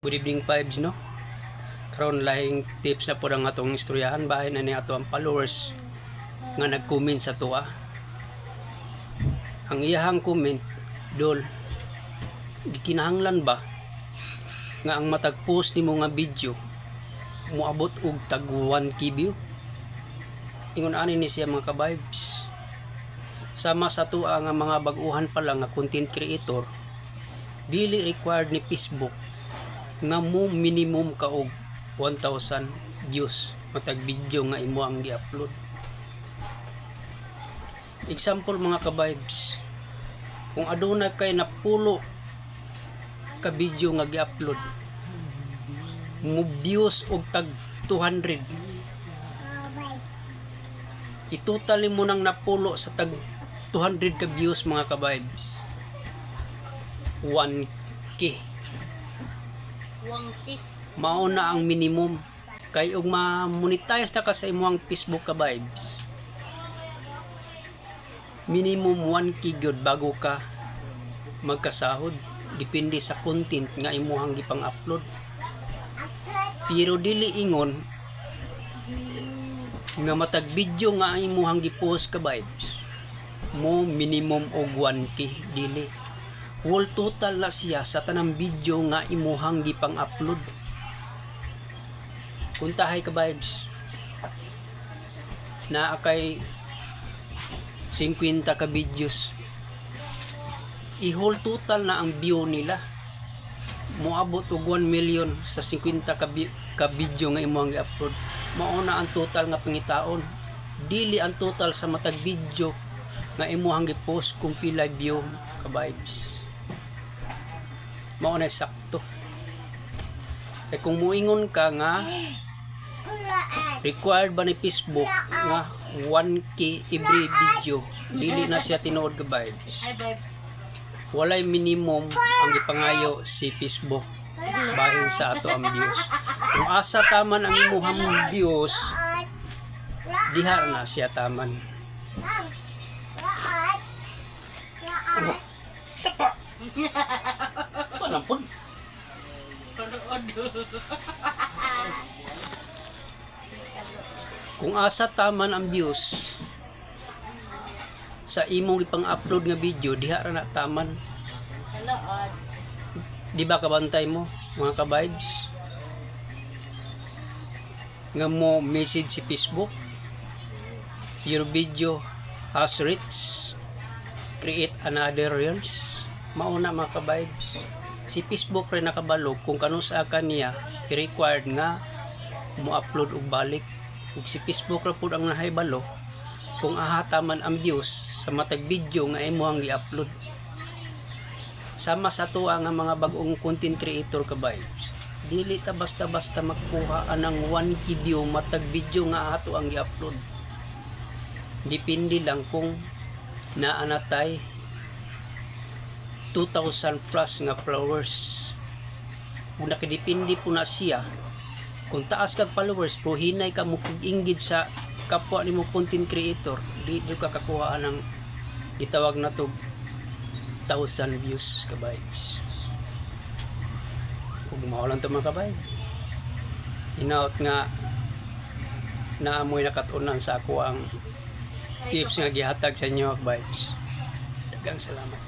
Good evening vibes, no? Karon lahing tips na po ang atong istoryahan bahin na ni ato ang followers nga nag-comment sa tuwa. Ang iyahang comment, dol, gikinahanglan ba nga ang matag post nimo nga video moabot og tag 1k view? Ingon ani ni siya mga ka-vibes. Sama sa tuwa nga mga bag-uhan pa lang nga content creator, dili required ni Facebook nga mo minimum ka og 1,000 views matag video nga imo ang gi-upload. Example mga ka-vibes, kung aduna kay napulo ka video nga gi-upload, mo views og tag 200, itotally mo nang napulo sa tag 200 ka views mga ka-vibes, 1k. Mao na ang minimum kay og ma-monetize na ka sa imong Facebook ka-vibes, minimum 1k gyud bago ka magkasahod, depende sa content nga imuhang gipang-upload. Pero dili ingon nga matag video nga imuhang gi-post ka-vibes mo minimum og 1k, dili. Whole total na siya sa tanang video nga imuhang gipang-upload. Kung tahay ka-vibes na kay 50 ka videos, i-whole total na ang view nila, moabot og 1 million sa 50 ka video nga imuhang i-upload. Mao na ang total nga pangitaon, dili ang total sa matag video nga imuhang gi-post kung pila view ka-vibes. Mao na sakto. Kaya kung muingon ka nga required ba ni Facebook nga 1k every video, dili na siya tinuod ka-vibes. Walay minimum ang gipangayo si Facebook bahin sa ato ang views. Kung asa taman ang imuhang views, diha na siya taman. Isa pa. Panampun. Kung asa taman ang views sa imong ipang-upload nga video, diha ra na taman. Di ba kabantay mo mga ka-vibes nga mo message si Facebook, your video has reached, create another reels. Mauna mga ka-vibes, si Facebook rin nakabalo kung kanusa ka niya i-required nga mo upload og balik. Ug si Facebook ra pud ang nahibalo kung ahataman ang views sa matag video nga imuhang gi-upload. Sama sa tuwa nga mga bag-ong content creator ka-vibes, dili ta basta-basta magkuha anang 1k view matag video nga ato ang gi-upload. Depende lang kung naanatay 2,000 plus nga followers. Kung nakidepende po na siya, kung taas kag followers pero hinay ka mo kig-engage sa kapwa nimo content creator, di ka kakuha ng gitawag na to 1,000 views ka-vibes. Ug mao lang to mga ka-vibes. Hinaut nga naamoy nakatunan sa ako ang tips nga gihatag sa inyo ka-vibes. Daghang salamat.